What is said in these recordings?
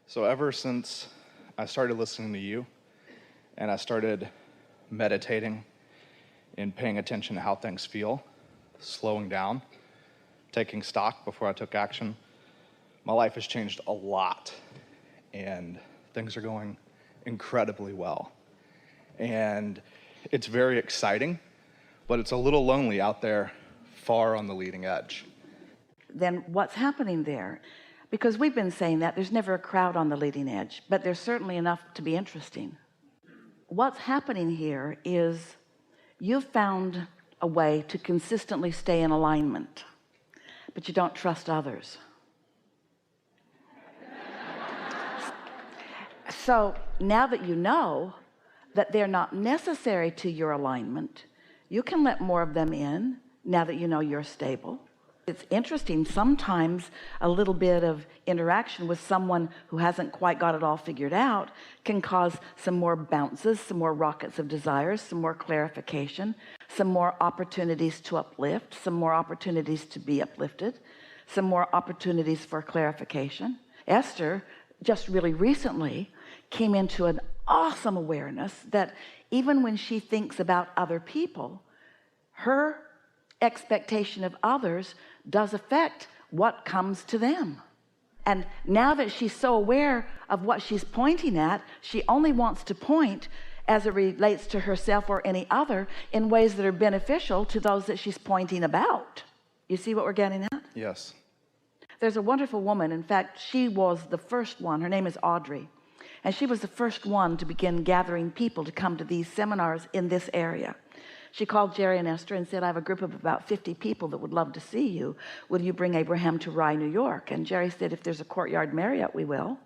So ever since I started listening to you and I started meditating and paying attention to how things feel, slowing down, taking stock before I took action, my life has changed a lot and things are going incredibly well. And it's very exciting, but it's a little lonely out there far on the leading edge. Then what's happening there? Because we've been saying that there's never a crowd on the leading edge, but there's certainly enough to be interesting. What's happening here is you've found a way to consistently stay in alignment, but you don't trust others. So now that you know that they're not necessary to your alignment, you can let more of them in now that you know you're stable. It's interesting, sometimes a little bit of interaction with someone who hasn't quite got it all figured out can cause some more bounces, some more rockets of desires, some more clarification, some more opportunities to uplift, some more opportunities to be uplifted, some more opportunities for clarification. Esther just really recently came into an awesome awareness that even when she thinks about other people, her expectation of others does affect what comes to them. And now that she's so aware of what she's pointing at, she only wants to point as it relates to herself or any other in ways that are beneficial to those that she's pointing about. You see what we're getting at? Yes. There's a wonderful woman. In fact, she was the first one. Her name is Audrey. And she was the first one to begin gathering people to come to these seminars in this area. She called Jerry and Esther and said, I have a group of about 50 people that would love to see you. Will you bring Abraham to Rye, New York? And Jerry said, if there's a Courtyard Marriott, we will.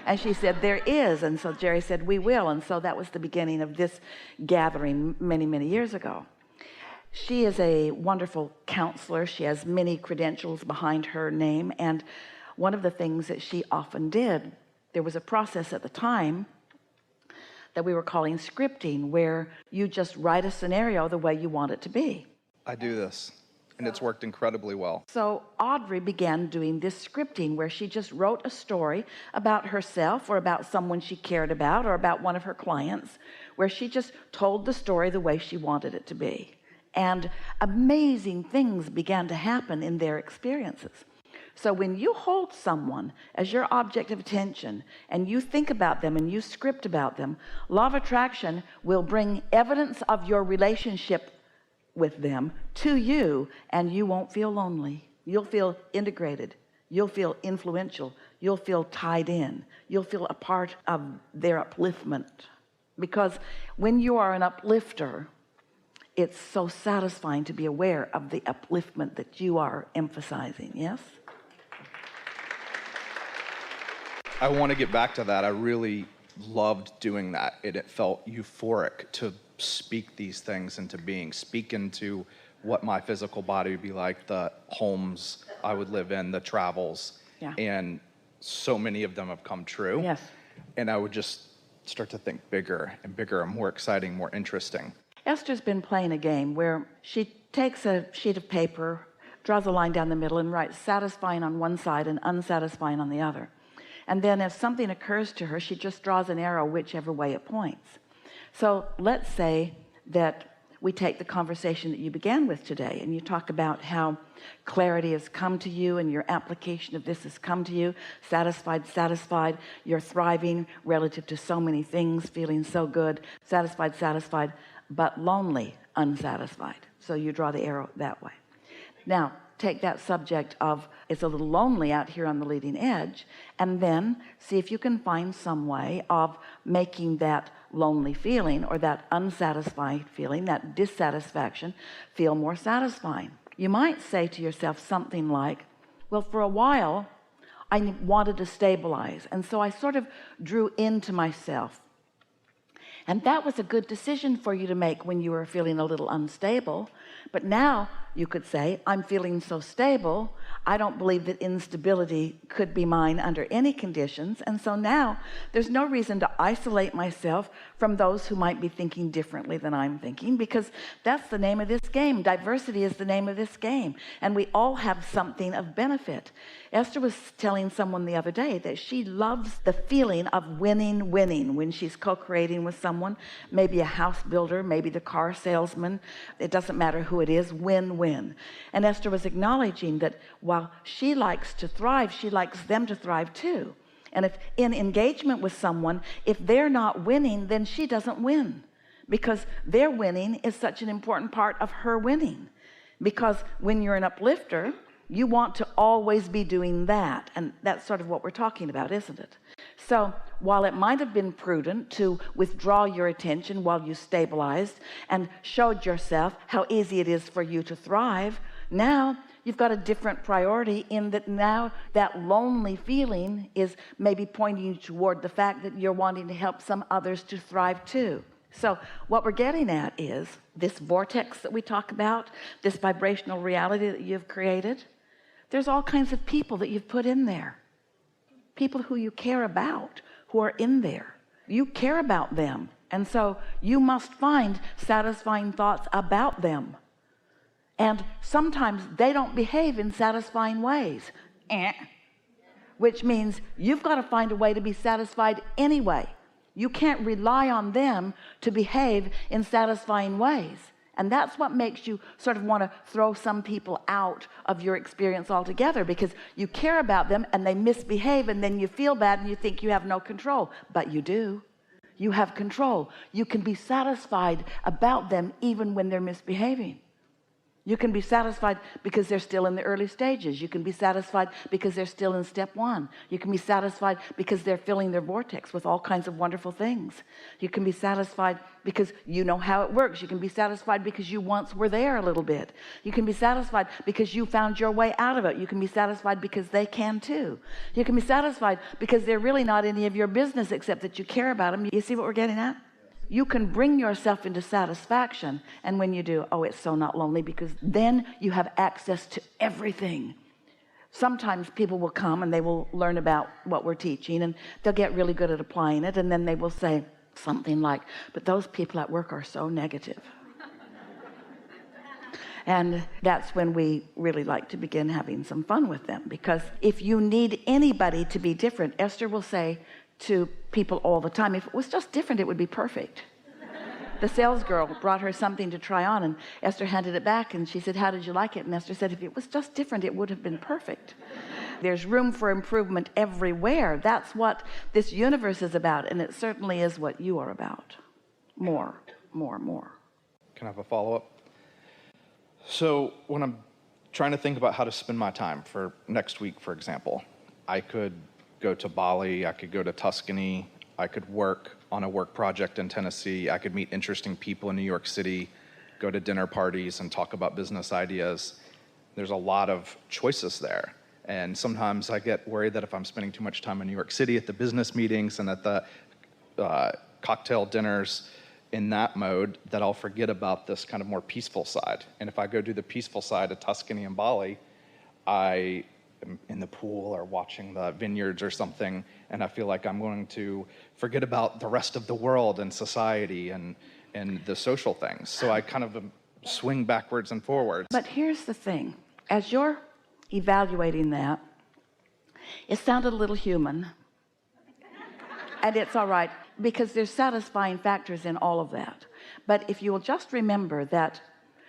And she said, there is. And so Jerry said, we will. And so that was the beginning of this gathering many, many years ago. She is a wonderful counselor. She has many credentials behind her name. And one of the things that she often did, there was a process at the time that we were calling scripting, where you just write a scenario the way you want it to be. I do this, and it's worked incredibly well. So Audrey began doing this scripting where she just wrote a story about herself or about someone she cared about or about one of her clients, where she just told the story the way she wanted it to be. And amazing things began to happen in their experiences. So when you hold someone as your object of attention and you think about them and you script about them, law of attraction will bring evidence of your relationship with them to you, and you won't feel lonely. You'll feel integrated. You'll feel influential. You'll feel tied in. You'll feel a part of their upliftment. Because when you are an uplifter, it's so satisfying to be aware of the upliftment that you are emphasizing. Yes? I want to get back to that. I really loved doing that. It felt euphoric to speak these things into being, speak into what my physical body would be like, the homes I would live in, the travels. Yeah. And so many of them have come true. Yes. And I would just start to think bigger and bigger and more exciting, more interesting. Esther's been playing a game where she takes a sheet of paper, draws a line down the middle, and writes satisfying on one side and unsatisfying on the other. And then if something occurs to her, she just draws an arrow whichever way it points. So let's say that we take the conversation that you began with today, and you talk about how clarity has come to you and your application of this has come to you, satisfied, you're thriving relative to so many things, feeling so good, satisfied, but lonely, unsatisfied. So you draw the arrow that way. Now, take that subject of it's a little lonely out here on the leading edge, and then see if you can find some way of making that lonely feeling or that unsatisfied feeling, that dissatisfaction, feel more satisfying. You might say to yourself something like, well, for a while I wanted to stabilize, and so I sort of drew into myself. And that was a good decision for you to make when you were feeling a little unstable. But now you could say, I'm feeling so stable, I don't believe that instability could be mine under any conditions. And so now there's no reason to isolate myself from those who might be thinking differently than I'm thinking, because that's the name of this game. Diversity is the name of this game, and we all have something of benefit. Esther was telling someone the other day that she loves the feeling of winning when she's co-creating with someone, maybe a house builder, maybe the car salesman. It doesn't matter who it is. Win-win. And Esther was acknowledging that while she likes to thrive, she likes them to thrive too. And if in engagement with someone, if they're not winning, then she doesn't win, because their winning is such an important part of her winning. Because when you're an uplifter, you want to always be doing that, and that's sort of what we're talking about, isn't it? So while it might have been prudent to withdraw your attention while you stabilized and showed yourself how easy it is for you to thrive, now you've got a different priority, in that now that lonely feeling is maybe pointing you toward the fact that you're wanting to help some others to thrive too. So what we're getting at is this vortex that we talk about, this vibrational reality that you've created. There's all kinds of people that you've put in there, people who you care about, who are in there. You care about them, and so you must find satisfying thoughts about them. And sometimes they don't behave in satisfying ways, which means you've got to find a way to be satisfied anyway. You can't rely on them to behave in satisfying ways. And that's what makes you sort of want to throw some people out of your experience altogether, because you care about them and they misbehave, and then you feel bad and you think you have no control. But you do. You have control. You can be satisfied about them even when they're misbehaving. You can be satisfied because they're still in the early stages. You can be satisfied because they're still in step one. You can be satisfied because they're filling their vortex with all kinds of wonderful things. You can be satisfied because you know how it works. You can be satisfied because you once were there a little bit. You can be satisfied because you found your way out of it. You can be satisfied because they can too. You can be satisfied because they're really not any of your business, except that you care about them. You see what we're getting at? You can bring yourself into satisfaction, and when you do, oh, it's so not lonely, because then you have access to everything. Sometimes people will come and they will learn about what we're teaching, and they'll get really good at applying it, and then they will say something like, but those people at work are so negative. And that's when we really like to begin having some fun with them, because if you need anybody to be different, Esther will say to people all the time, if it was just different, it would be perfect. The sales girl brought her something to try on, and Esther handed it back, and she said, how did you like it? And Esther said, if it was just different, it would have been perfect. There's room for improvement everywhere. That's what this universe is about, and it certainly is what you are about. More. Can I have a follow-up? So when I'm trying to think about how to spend my time for next week, for example, I could go to Bali, I could go to Tuscany, I could work on a work project in Tennessee, I could meet interesting people in New York City, go to dinner parties and talk about business ideas. There's a lot of choices there. And sometimes I get worried that if I'm spending too much time in New York City at the business meetings and at the cocktail dinners in that mode, that I'll forget about this kind of more peaceful side. And if I go do the peaceful side of Tuscany and Bali, I in the pool or watching the vineyards or something, and I feel like I'm going to forget about the rest of the world and society and the social things. So I kind of swing backwards and forwards. But here's the thing. As you're evaluating that, it sounded a little human. And it's all right, because there's satisfying factors in all of that. But if you will just remember that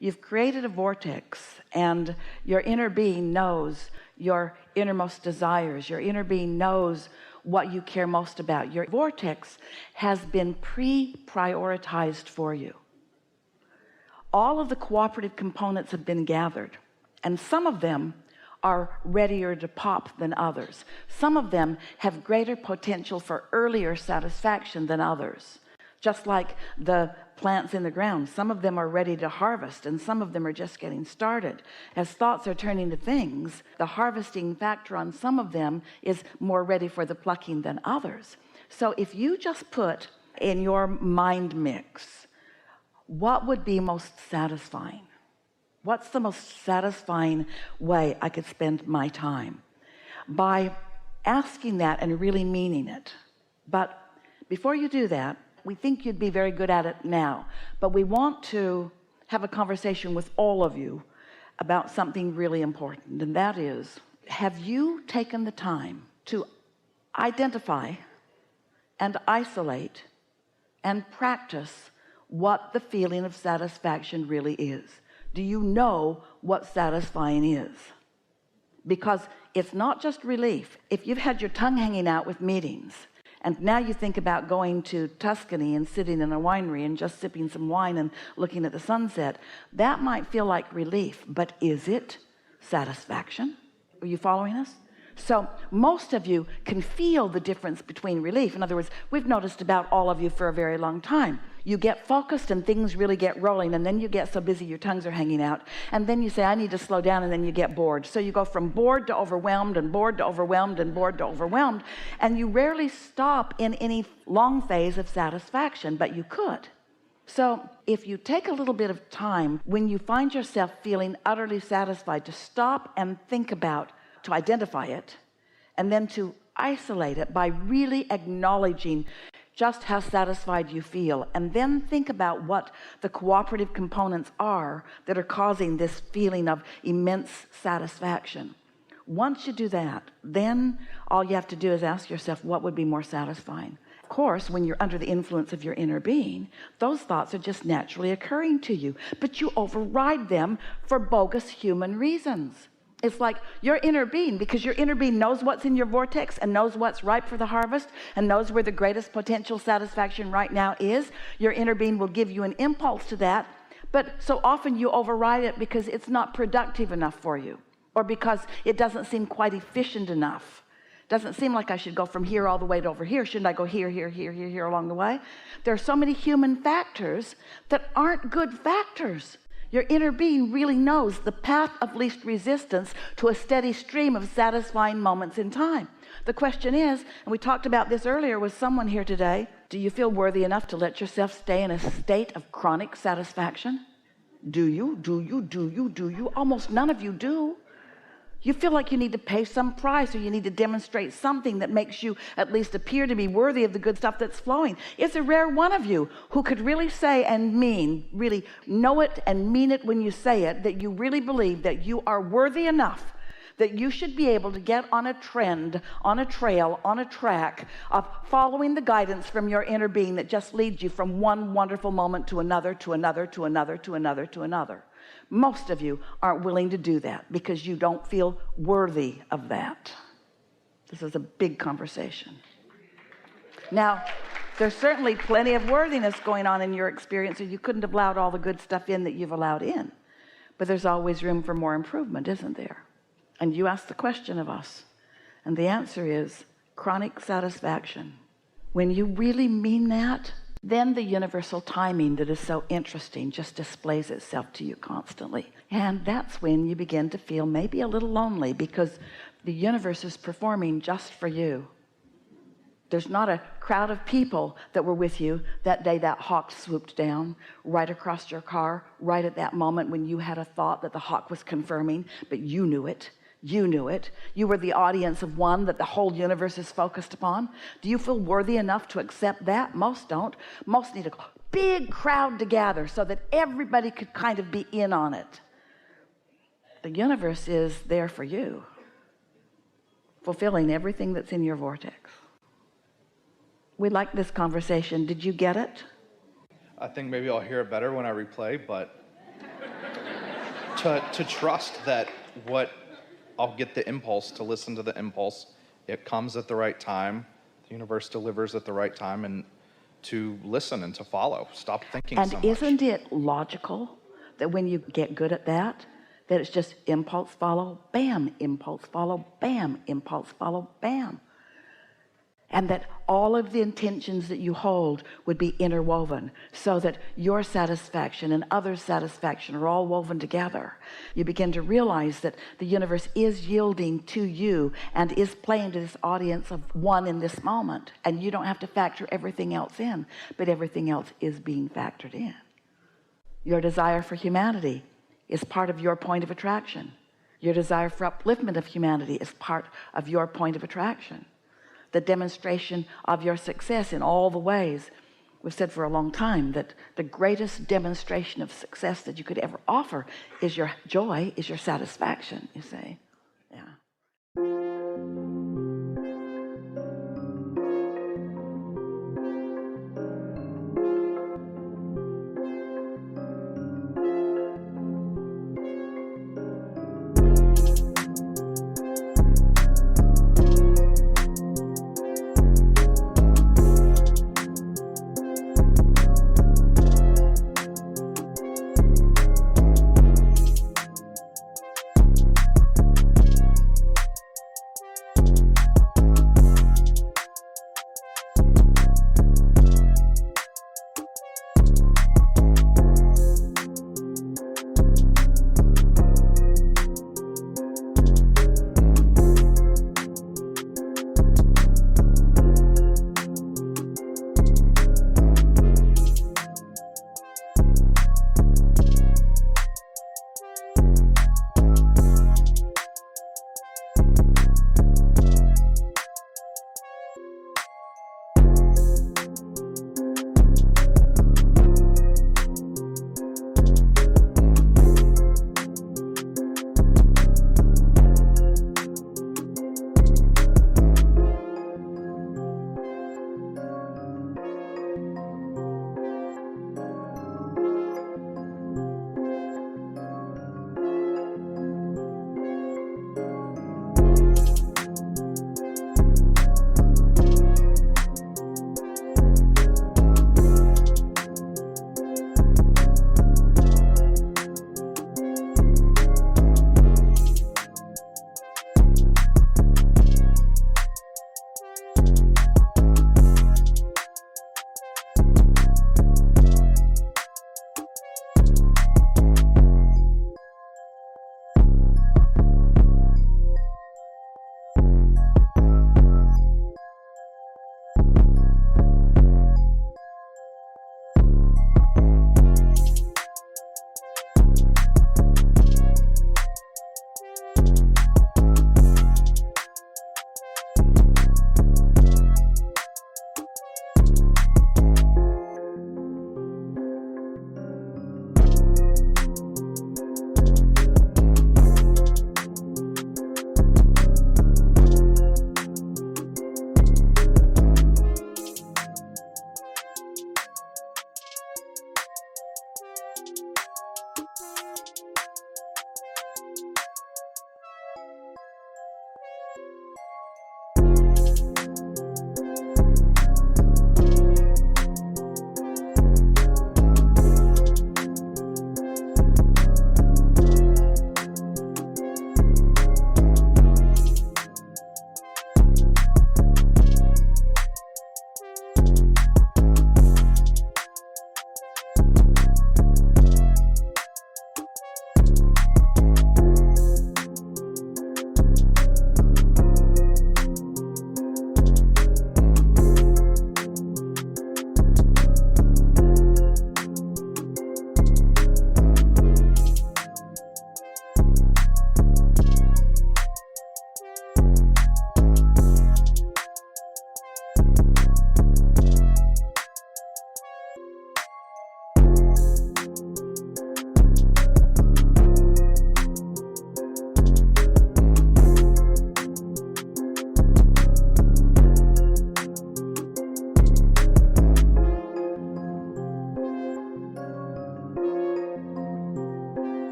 you've created a vortex, and your inner being knows your innermost desires. Your inner being knows what you care most about. Your vortex has been pre-prioritized for you. All of the cooperative components have been gathered, and some of them are readier to pop than others. Some of them have greater potential for earlier satisfaction than others. Just like the plants in the ground, some of them are ready to harvest and some of them are just getting started. As thoughts are turning to things, the harvesting factor on some of them is more ready for the plucking than others. So if you just put in your mind mix, what would be most satisfying? What's the most satisfying way I could spend my time? By asking that and really meaning it. But before you do that, we think you'd be very good at it now, but we want to have a conversation with all of you about something really important, and that is, have you taken the time to identify and isolate and practice what the feeling of satisfaction really is? Do you know what satisfying is? Because it's not just relief. If you've had your tongue hanging out with meetings, and now you think about going to Tuscany and sitting in a winery and just sipping some wine and looking at the sunset, that might feel like relief, but is it satisfaction? Are you following us? So most of you can feel the difference between relief. In other words, we've noticed about all of you for a very long time. You get focused and things really get rolling, and then you get so busy your tongues are hanging out, and then you say, I need to slow down, and then you get bored. So you go from bored to overwhelmed and bored to overwhelmed and bored to overwhelmed, and you rarely stop in any long phase of satisfaction, but you could. So if you take a little bit of time when you find yourself feeling utterly satisfied, to stop and think about, to identify it, and then to isolate it by really acknowledging just how satisfied you feel, and then think about what the cooperative components are that are causing this feeling of immense satisfaction. Once you do that, then all you have to do is ask yourself, what would be more satisfying? Of course, when you're under the influence of your inner being, those thoughts are just naturally occurring to you, but you override them for bogus human reasons. It's like your inner being, because your inner being knows what's in your vortex and knows what's ripe for the harvest and knows where the greatest potential satisfaction right now is. Your inner being will give you an impulse to that, but so often you override it because it's not productive enough for you, or because it doesn't seem quite efficient enough. Doesn't seem like I should go from here all the way to over here. Shouldn't I go here, here, here, here, here along the way? There are so many human factors that aren't good factors. Your inner being really knows the path of least resistance to a steady stream of satisfying moments in time. The question is, and we talked about this earlier with someone here today, do you feel worthy enough to let yourself stay in a state of chronic satisfaction? Do you? Do you? Do you? Do you? Almost none of you do. You feel like you need to pay some price, or you need to demonstrate something that makes you at least appear to be worthy of the good stuff that's flowing. It's a rare one of you who could really say and mean, really know it and mean it when you say it, that you really believe that you are worthy enough, that you should be able to get on a trend, on a trail, on a track of following the guidance from your inner being that just leads you from one wonderful moment to another, to another, to another, to another, to another. Most of you aren't willing to do that because you don't feel worthy of that. This is a big conversation. Now, there's certainly plenty of worthiness going on in your experience, or you couldn't have allowed all the good stuff in that you've allowed in. But there's always room for more improvement, isn't there? And you ask the question of us, and the answer is chronic satisfaction. When you really mean that, then the universal timing that is so interesting just displays itself to you constantly. And that's when you begin to feel maybe a little lonely, because the universe is performing just for you. There's not a crowd of people that were with you that day that hawk swooped down right across your car, right at that moment when you had a thought that the hawk was confirming, but you knew it. You knew it. You were the audience of one that the whole universe is focused upon. Do you feel worthy enough to accept that? Most don't. Most need a big crowd to gather so that everybody could kind of be in on it. The universe is there for you, fulfilling everything that's in your vortex. We like this conversation. Did you get it? I think maybe I'll hear it better when I replay, but to trust that I'll get the impulse to listen to the impulse. It comes at the right time. The universe delivers at the right time, and to listen and to follow. Stop thinking so much. And isn't it logical that when you get good at that it's just impulse follow, bam, impulse follow, bam, impulse follow, bam. And that all of the intentions that you hold would be interwoven so that your satisfaction and others' satisfaction are all woven together. You begin to realize that the universe is yielding to you and is playing to this audience of one in this moment. And you don't have to factor everything else in, but everything else is being factored in. Your desire for humanity is part of your point of attraction. Your desire for upliftment of humanity is part of your point of attraction. The demonstration of your success in all the ways. We've said for a long time that the greatest demonstration of success that you could ever offer is your joy, is your satisfaction, you see. Yeah.